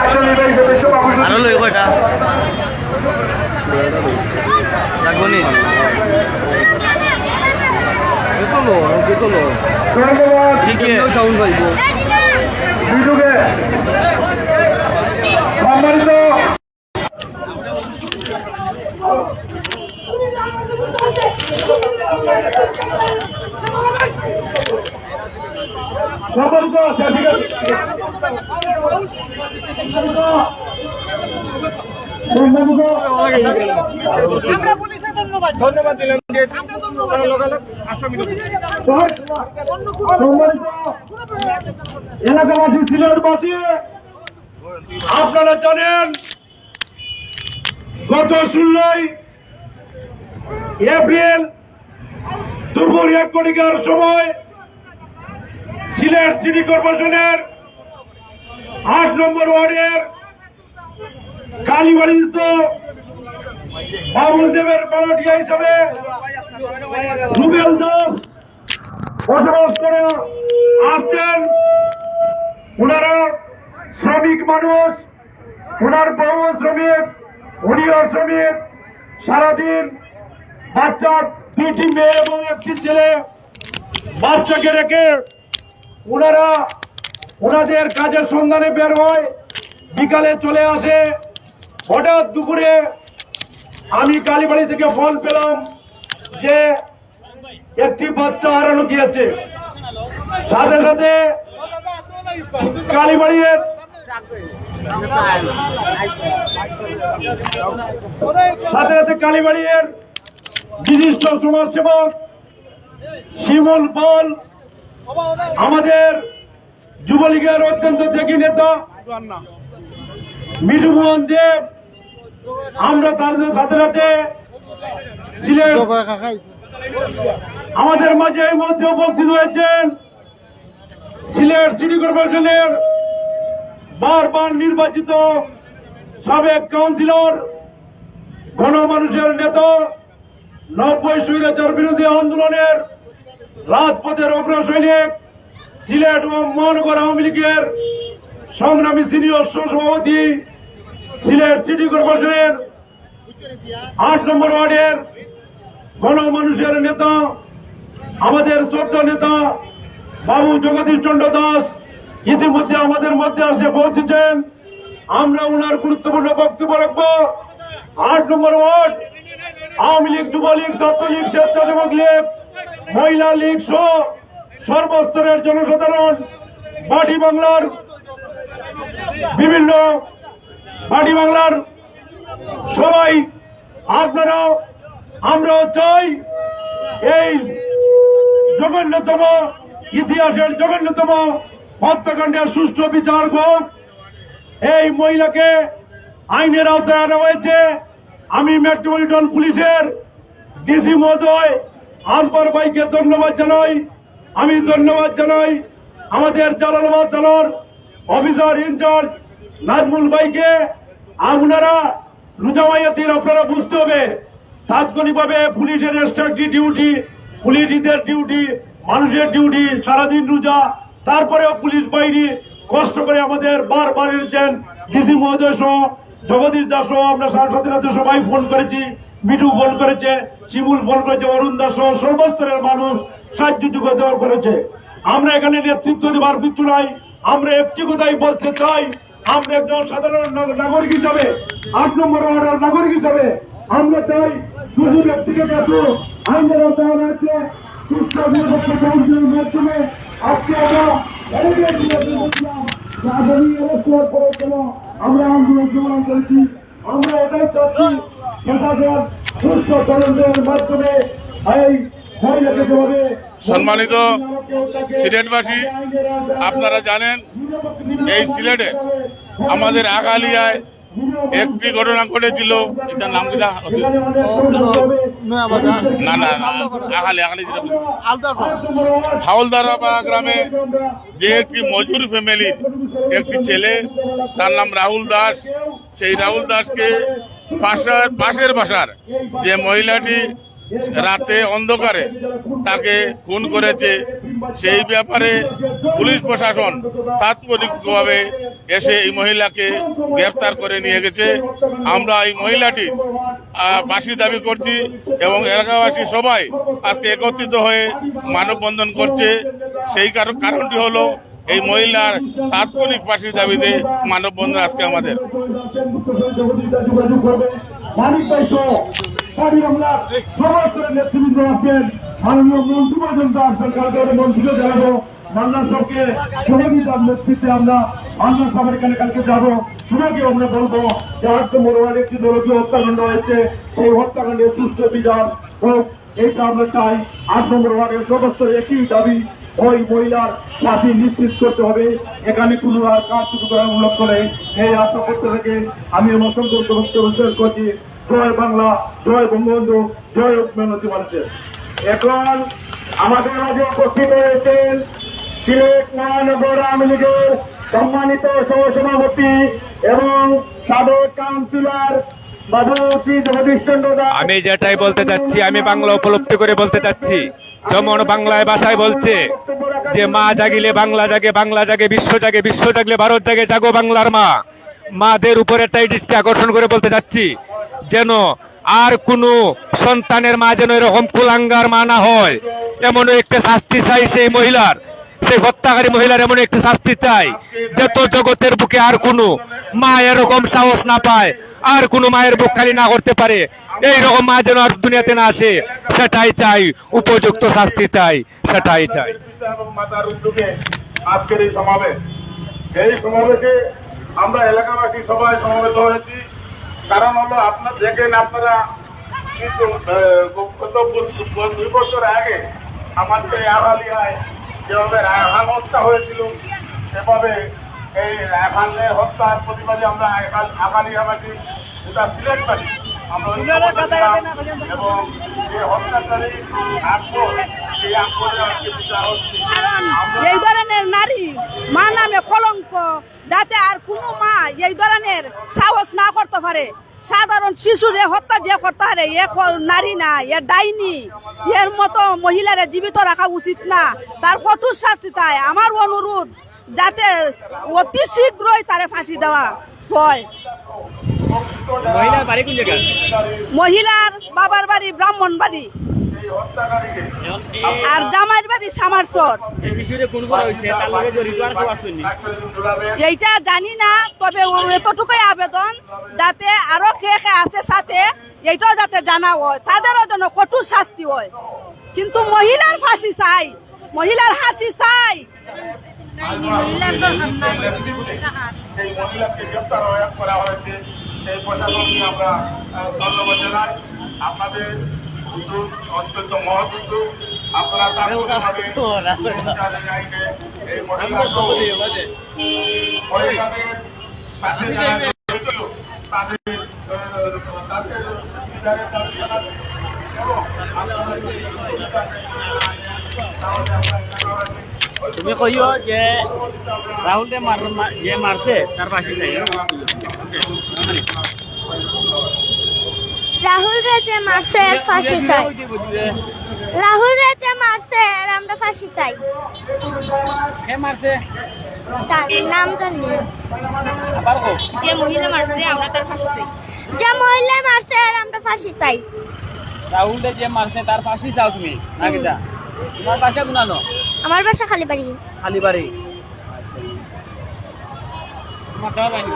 আরো লই কয়টা লাগবো নি ঠিক আছে চাউল পাইব ভিডিওকে সম্মানিত সম্মানিত ধন্যবাদ দিলাম এলাকাবাসী সিলেটবাসী আপনারা জানেন গত 16 এপ্রিল দুপুর 1 ঘটিকার সময় সিলেট সিটি কর্পোরেশনের 8 নম্বর ওয়ার্ডের কালীবাড়িস্থ বাবুল দেবের পালাটিয়া হিসাবে রুবেল দাস বসবাস করে আসছেন। ওনারা শ্রমিক মানুষ, ওনার বউ শ্রমিক, উনিও শ্রমিক। সারাদিন বাচ্চা 2টি মেয়ে এবং 1টি ছেলে বাচ্চাকে রেখে ওনারা ওনাদের কাজের সন্ধানে বের হয়, বিকালে চলে আসে। হঠাৎ দুপুরে আমি কালীবাড়ি থেকে ফোন পেলাম যে একটি বাচ্চা হারানো গিয়েছে। সাথে সাথে কালীবাড়ির বিশিষ্ট সমাজসেবক শিমুল পাল, আমাদের যুবলীগের অত্যন্ত ত্যাগী নেতা মিঠু মোহন দেব, আমরা তাদের সাথে সাথে সিলেট আমাদের মাঝে এই মধ্যে উপস্থিত হয়েছেন সিলেট সিটি কর্পোরেশনের বারবার নির্বাচিত সাবেক কাউন্সিলর, গণমানুষের নেতা, 90 স্বৈরাচার বিরোধী আন্দোলনের রাজপথের অগ্রসৈনিক, সিলেট ও মহানগর আওয়ামী লীগের সংগ্রামী সিনিয়র সহসভাপতি, সিলেট সিটি কর্পোরেশনের 8 নম্বর ওয়ার্ডের গণমানুষের নেতা, আমাদের শ্রদ্ধা নেতা বাবু জগদীশ চন্দ্র দাস ইতিমধ্যে আমাদের মধ্যে আসে পৌঁছেছেন। আমরা ওনার গুরুত্বপূর্ণ বক্তব্য রাখবো। 8 নম্বর ওয়ার্ড আওয়ামী লীগ, যুবলীগ, ছাত্রলীগ, স্বেচ্ছাসেবক লীগ, মহিলা লীগ সহ সর্বস্তরের জনসাধারণ, বাটি বাংলার বিভিন্ন বাটি বাংলার সবাই আপনারা আমরাও চাই এই জঘন্যতম ইতিহাসের জঘন্যতম হত্যাকাণ্ডের সুষ্ঠু বিচার হোক। এই মহিলাকে আইনের আওতায় আনা হয়েছে। আমি মেট্রোপলিটন পুলিশের ডিসি মহোদয় আজবার ভাইকে ধন্যবাদ জানাই। আমি ধন্যবাদ জানাই আমাদের জালালাবাদ থানার অফিসার ইনচার্জ নাজমুল ভাইকে। আপনারা রোজামাইয়াতির আপনারা বুঝতে হবে তাৎক্ষণিকভাবে পুলিশের এক্সট্রা ডিউটি, পুলিশদের ডিউটি, মানুষের ডিউটি, সারাদিন রোজা, তারপরেও পুলিশ বাহিনী কষ্ট করে আমাদের বারবার এনেছেন। ডিসি মহোদয় সহ জগদীশ দাস সহ আমরা সাংসদের সবাই ফোন করেছি, মিঠু ফোন করেছে, শিমুল ফোন করেছে, অরুণ দাস সহ সর্বস্তরের মানুষ সাহায্য যোগাযোগ করেছে। আমরা এখানে নেতৃত্ব দেবার কিছু নাই। আমরা একটি কথাই বলতে চাই, আমরা একজন সাধারণ নাগরিক হিসাবে, 8 নম্বর ওয়ার্ডের নাগরিক হিসাবে আমরা চাই দুটো ব্যক্তিকে কাছে আইনের আওতায় আনা হয়েছে। সুস্থ নিরপেক্ষ কাউন্সিলের মাধ্যমে আজকে আমরা আগামী ইলেকশন করার জন্য আমরা আন্দোলন সংগ্রাম করেছি। আমরা এটাই চাচ্ছি প্রশাসন সুস্থ তদন্তের মাধ্যমে এই মহিলাকে যেভাবে। সম্মানিত সিলেটবাসী, আপনারা জানেন এই সিলেটে আমাদের আগালিয়ায় একটি ঘটনা ঘটেছিল। এটার নাম কি? না না আগালি হাওলদারপাড়া গ্রামে যে একটি মজুর ফ্যামিলির একটি ছেলে, তার নাম রাহুল দাস। সেই রাহুল দাসকে পাশের বাসার যে মহিলাটি রাতে অন্ধকারে তাকে খুন করেছে, সেই ব্যাপারে পুলিশ প্রশাসন তাৎপর্যভাবে এসে এই মহিলাকে গ্রেফতার করে নিয়ে গেছে। আমরা এই মহিলাটি ফাঁসি দাবি করছি এবং এলাকাবাসী সবাই আজকে একত্রিত হয়ে মানববন্ধন করছে। সেই কারণটি হলো এই মহিলার তাৎক্ষণিক ফাঁসির দাবিতে মানববন্ধন আজকে আমাদের। মাননীয় মন্ত্রী পর্যন্ত সরকার মন্ত্রীকে জানাবো, মান্না সবকে সহযোগিতার নেতৃত্বে আমরা মান্না সবের এখানে কালকে যাবো। শুনাকে আমরা বলবো যে আজকে মনোয়ার একটি দলকীয় হত্যাকাণ্ড হয়েছে, সেই হত্যাকাণ্ডের সুষ্ঠু বিচার হোক, এইটা আমরা চাই। 8 নম্বর ওয়ার্ডের সমস্ত একই দাবি, ওই মহিলার ফাঁসি নিশ্চিত করতে হবে। এখানে কোনো আর কাজটুকু করার উল্লেখ করে এই আশা করতে থেকে আমি আমার সংক্ষিপ্ত বক্তব্য শেষ করছি। জয় বাংলা, জয় বঙ্গবন্ধু, জয় মেহনতি মানুষের। এখন আমাদের মাঝে উপস্থিত হয়েছেন সিলেট মহানগর আওয়ামী লীগের সম্মানিত সহসভাপতি এবং সাবেক কাউন্সিলর বাবুতি জগদীশ চন্দ্র দাস। আমি যেটাই বলতে চাচ্ছি, আমি বাংলা উপলব্ধি করে বলতে চাচ্ছি। যেমন বাংলায় ভাষায় বলছে যে মা জাগিলে বাংলা জাগে, বাংলা জাগে বিশ্ব জাগে, বিশ্ব জাগলে ভারত জাগে, জাগো বাংলার মা। মাদের উপর একটাই দৃষ্টি আকর্ষণ করে বলতে চাচ্ছি, যেন আর কোনো সন্তানের মা যেন এরকম কুলাঙ্গার মা না হয়, এমনও একটা শাস্তি চাই সেই মহিলার, সেই হত্যাকারী মহিলার এমন একটি শাস্তি চাই যত জগতের বুকে আর কোনো মা এরকম সাহস না পায়, আর কোনো মায়ের বুক খালি না করতে পারে। এইরকম মা যেন আর দুনিয়াতে না আসে, সেটাই চাই। উপযুক্ত শাস্তি চাই, সেটাই চাই। মাতার উদ্যোগে আজকের এই সমাবেশে আমরা এলাকাবাসী সবাই সমবেত হয়েছি। কারণ হলো আপনার দেখেন, আপনারা কিন্তু গত 2 বছর আগে আমাদের আড়ালিয়ায় যেভাবে রায়হান হত্যা হয়েছিল, সেভাবে এই রায়হানের হত্যার প্রতিবাদে আমরা আড়ালিয়াবাসী গোটা সিলেটবাসী আমরা এবং যে হত্যাকারী আকবর, সেই আকবরের আজকে বিচার হচ্ছে। এই ধরনের নারী মা নামে কলঙ্ক, যাতে আর কোনো মা এই ধরনের সাহস না করতে পারে। সাধারণ শিশুরে হত্যা যে করতে পারে, এ নারী না, এ ডাইনি। এর মতো মহিলারা জীবিত রাখা উচিত না, তার কঠোর শাস্তি চাই। আমার অনুরোধ যাতে অতি শীঘ্রই তারে ফাঁসি দেওয়া হয়। মহিলার বাবার বাড়ি ব্রাহ্মণবাড়ি আর জামাইয়ের বাড়ি সামারচর। এইটা জানি না, তবে এতটুকুই আবেদন যাতে আরো কে আছে সাথে এইটাও যাতে জানা হয়, তাদেরও যেন কঠোর শাস্তি হয়। কিন্তু মহিলার ফাঁসি চাই, মহিলার হাসি চাই। সেই মহিলাকে গ্রেফতার করা হয়েছে, সেই প্রশাসনকে আমরা ধন্যবাদ জানাই। আপনাদের উদ্যোগ অত্যন্ত মহৎ উদ্যোগ। আপনারা তাৎক্ষণিকভাবে এই মহিলাদের পাশে যারা জড়িত, তাদের বিচারের দাবি জানাচ্ছি এবং আপনারা যদি তাহলে আমরা তুমি কইও যে রাহুল যে মারছে তার পাশে চাই। রাহুল রে যে মারছে এর ফাঁসি চাই। রাহুল রে যে মারছে আর আমরা ফাঁসি চাই। কে মারছে নাম জানি না। যে মহিলা মারছে আমরা তার ফাঁসি চাই। যে মহিলা মারছে আর আমরা ফাঁসি চাই। রাহুল যে মারছে তার ফাঁসি চাও তুমি নাকি? যা তোমার বাসা গুনানো? আমার বাসা খালিবাড়ি। খালিবাড়ি। তোমার খাওয়া পাইনি?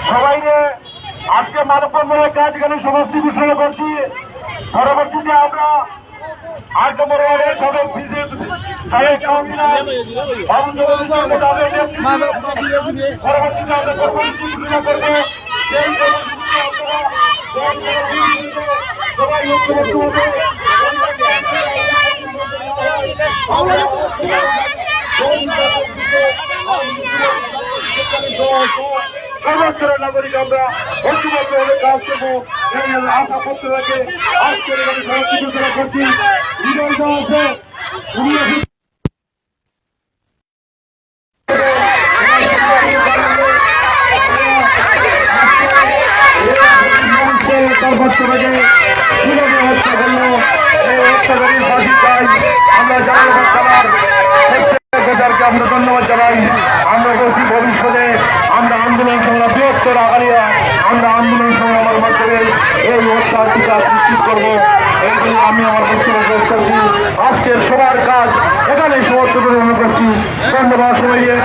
সবাইকে আজকে মানববন্ধনের কাজ এখানে সমাপ্তি ঘোষণা করছি। পরবর্তীতে আমরা 8 নম্বর ওয়ার্ডের সাবেক সাবেক কাউন্সিলর বাবুল জগদীশ তাদের নেতৃত্বে পরবর্তীতে আমরা কর্মসূচি ঘোষণা করবো। সেই কর্মসূচিতে আপনারা সবাই ঐক্যবদ্ধ হবে। সর্বস্তরের নাগরিক আমরা ঐক্যবদ্ধ হয়ে কাজ করবো এই আশা করতে থাকে। আজকের এখানে সমাপ্তি ঘোষণা করছি। বিজয় আছে তার পক্ষ থেকে কিভাবে হত্যা করলো এই হত্যাকারীর ফাঁসি চাই। আমরা জানার প্রত্যেককে আমরা ধন্যবাদ জানাই। আমরা বলছি ভবিষ্যতে আমরা আন্দোলন সংগ্রাম বৃহত্তর আগালিয়া আমরা আন্দোলন সংগ্রামের মাধ্যমে এই হত্যার বিচার নিশ্চিত করবো। এই জন্য আমি আমার বক্তব্য শেষ করছি। আজকের সবার কাজ এখানে সমাপ্ত করে করছি। ধন্যবাদ সবাইকে।